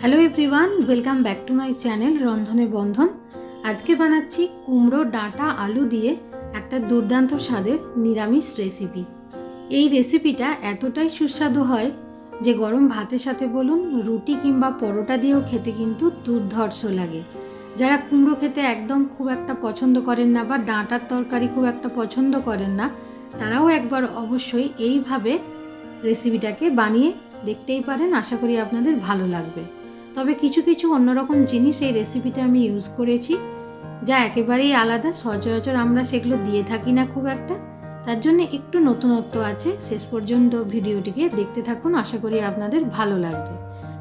Hello everyone, welcome back to my channel রন্ধনে বন্ধন। আজকে বানাচ্ছি কুমড়ো ডাঁটা আলু দিয়ে একটা দুর্দান্ত স্বাদের নিরামিষ রেসিপি। এই রেসিপিটা এতটাই সুস্বাদু হয় যে গরম ভাতের সাথে বলুন, রুটি কিংবা পরোটা দিয়েও খেতে কিন্তু দুর্ধর্ষ লাগে। যারা কুমড়ো খেতে একদম খুব একটা পছন্দ করেন না বা ডাঁটার তরকারি খুব একটা পছন্দ করেন না, তারাও একবার অবশ্যই এইভাবে রেসিপিটাকে বানিয়ে দেখতেই পারেন। আশা করি আপনাদের ভালো লাগবে। তবে কিছু কিছু অন্যরকম জিনিস এই রেসিপিতে আমি ইউজ করেছি, যা একেবারেই আলাদা। সচরাচর আমরা সেগুলো দিয়ে থাকি না খুব একটা, তার জন্য একটু নতুনত্ব আছে। শেষ পর্যন্ত ভিডিওটিকে দেখতে থাকুন, আশা করি আপনাদের ভালো লাগবে।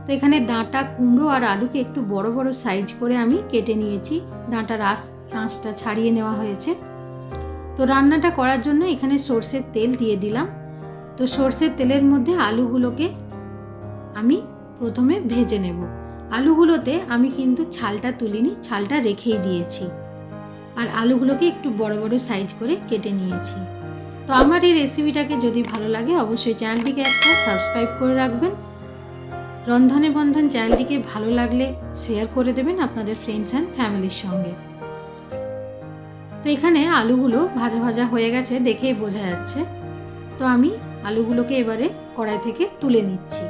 তো এখানে ডাঁটা, কুমড়ো আর আলুকে একটু বড় বড় সাইজ করে আমি কেটে নিয়েছি। ডাঁটার আঁশটা ছাড়িয়ে নেওয়া হয়েছে। তো রান্নাটা করার জন্য এখানে সর্ষের তেল দিয়ে দিলাম। তো সর্ষের তেলের মধ্যে আলুগুলোকে আমি প্রথমে ভেজে নেব। আলুগুলোতে আমি কিন্তু ছালটা তুলিনি, ছালটা রেখেই দিয়েছি। আর আলুগুলোকে একটু বড় বড় সাইজ করে কেটে নিয়েছি। তো আমার এই রেসিপিটাকে যদি ভালো লাগে অবশ্যই চ্যানেলটিকে একটা সাবস্ক্রাইব করে রাখবেন। রন্ধনে বন্ধন চ্যানেলটিকে ভালো লাগলে শেয়ার করে দেবেন আপনাদের ফ্রেন্ডস অ্যান্ড ফ্যামিলির সঙ্গে। তো এখানে আলুগুলো ভাজা ভাজা হয়ে গেছে, দেখেই বোঝা যাচ্ছে। তো আমি আলুগুলোকে এবারে কড়াই থেকে তুলে নিচ্ছি।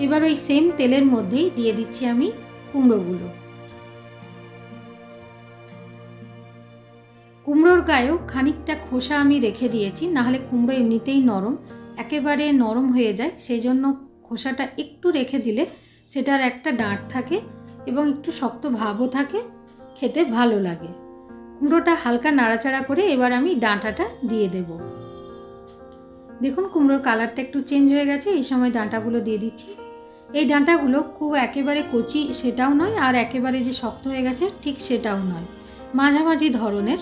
এবার ওই সেম তেলের মধ্যেই দিয়ে দিচ্ছি আমি কুমড়োগুলো। কুমড়োর গায়েও খানিকটা খোসা আমি রেখে দিয়েছি, নাহলে কুমড়ো এমনিতেই নরম, একেবারে নরম হয়ে যায়। সেই জন্য খোসাটা একটু রেখে দিলে সেটার একটা ডাঁট থাকে এবং একটু শক্ত ভাবও থাকে, খেতে ভালো লাগে। কুমড়োটা হালকা নাড়াচাড়া করে এবার আমি ডাঁটাটা দিয়ে দেব। দেখুন কুমড়োর কালারটা একটু চেঞ্জ হয়ে গেছে। এই সময় ডাঁটাগুলো দিয়ে দিচ্ছি। এই ডাঁটাগুলো খুব একেবারে কচি সেটাও নয়, আর একেবারে যে শক্ত হয়ে গেছে ঠিক সেটাও নয়, মাঝামাঝি ধরনের।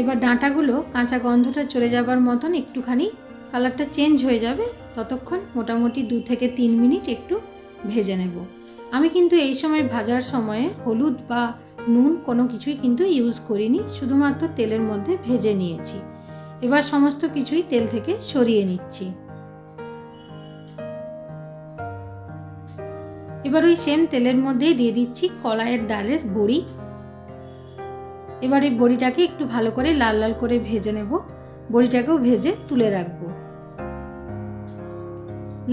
এবার ডাঁটাগুলো কাঁচা গন্ধটা চলে যাবার মতন একটুখানি কালারটা চেঞ্জ হয়ে যাবে, ততক্ষণ মোটামুটি 2 থেকে 3 মিনিট একটু ভেজে নেব। আমি কিন্তু এই সময় ভাজার সময়ে হলুদ বা নুন কোনো কিছুই কিন্তু ইউজ করিনি, শুধুমাত্র তেলের মধ্যে ভেজে নিয়েছি। এবার সমস্ত কিছুই তেল থেকে সরিয়ে নিচ্ছি। এবার ওই সেম তেলের মধ্যেই দিয়ে দিচ্ছি কলাইয়ের ডালের বড়ি। এবার এই বড়িটাকে একটু ভালো করে লাল লাল করে ভেজে নেব। বড়িটাকেও ভেজে তুলে রাখবো।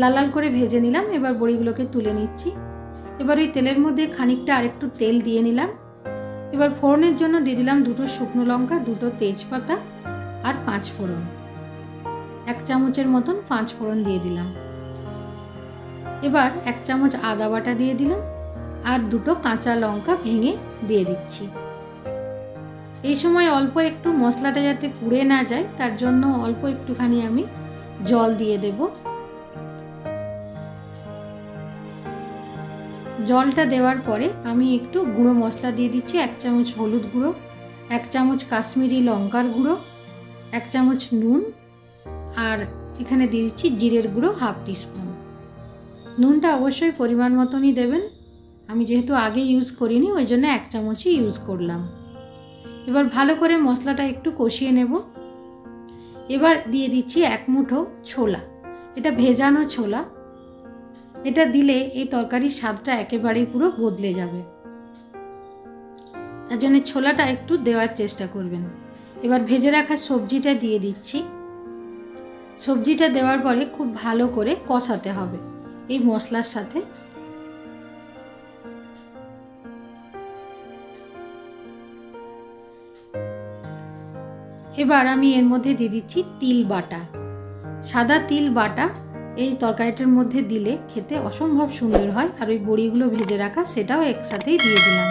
লাল লাল করে ভেজে নিলাম, এবার বড়িগুলোকে তুলে নিচ্ছি। এবার ওই তেলের মধ্যে খানিকটা আরেকটু তেল দিয়ে নিলাম। এবার ফোড়নের জন্য দিয়ে দিলাম 2টো শুকনো লঙ্কা, 2টো তেজপাতা আর 5 ফোড়ন। 1 চামচের মতন 5 ফোড়ন দিয়ে দিলাম। এবার 1 চামচ আদা বাটা দিয়ে দিলাম আর 2টো কাঁচা লঙ্কা ভেঙে দিয়ে দিচ্ছি। এই সময় অল্প একটু মশলাটা যাতে পুড়ে না যায় তার জন্য অল্প একটুখানি আমি জল দিয়ে দেব। জলটা দেওয়ার পরে আমি একটু গুঁড়ো মশলা দিয়ে দিচ্ছি। 1 চামচ হলুদ গুঁড়ো, 1 চামচ কাশ্মীরি লঙ্কার গুঁড়ো, 1 চামচ নুন, আর এখানে দিয়ে দিচ্ছি জিরের গুঁড়ো 1/2 টিস্পুন। নুনটা অবশ্যই পরিমাণ মতনই দেবেন। আমি যেহেতু আগে ইউজ করিনি ওই জন্য 1 চামচই ইউজ করলাম। এবার ভালো করে মশলাটা একটু কষিয়ে নেব। এবার দিয়ে দিচ্ছি 1 মুঠো ছোলা। এটা ভেজানো ছোলা, এটা দিলে এই তরকারির স্বাদটা একেবারেই পুরো বদলে যাবে। তার জন্য ছোলাটা একটু দেওয়ার চেষ্টা করবেন। এবার ভেজে রাখা সবজিটা দিয়ে দিচ্ছি। সবজিটা দেওয়ার পরে খুব ভালো করে কষাতে হবে এই মশলার সাথে। এবার আমি এর মধ্যে দিয়ে দিচ্ছি তিল বাটা। সাদা তিল বাটা এই তরকারিটার মধ্যে দিলে খেতে অসম্ভব সুন্দর হয়। আর ওই বড়িগুলো ভেজে রাখা সেটাও একসাথেই দিয়ে দিলাম।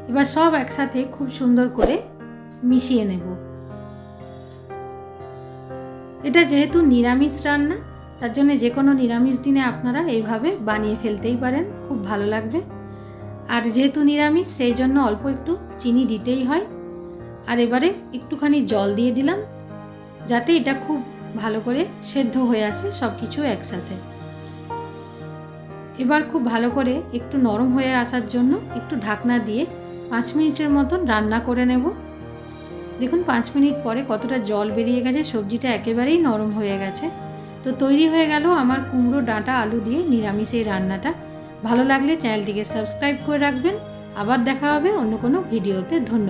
এবার সব একসাথে খুব সুন্দর করে মিশিয়ে নেব। এটা যেহেতু নিরামিষ রান্না, তার জন্য যে কোনো নিরামিষ দিনে আপনারা এইভাবে বানিয়ে ফেলতেই পারেন, খুব ভালো লাগবে। আর যেহেতু নিরামিষ সেই জন্য অল্প একটু চিনি দিতেই হয়। আর এবারে একটুখানি জল দিয়ে দিলাম যাতে এটা খুব ভালো করে সেদ্ধ হয়ে আসে সব কিছু একসাথে। এবার খুব ভালো করে একটু নরম হয়ে আসার জন্য একটু ঢাকনা দিয়ে 5 মিনিটের মতন রান্না করে নেব। দেখুন 5 মিনিট পরে কতটা জল বেরিয়ে গেছে, সবজিটা একেবারেই নরম হয়ে গেছে। তো তৈরি হয়ে গেল আমার কুমড়ো ডাঁটা আলু দিয়ে নিরামিষ এই রান্নাটা। ভালো লাগলে চ্যানেলটিকে সাবস্ক্রাইব করে রাখবেন। আবার দেখা হবে অন্য কোনো ভিডিওতে। ধন্যবাদ।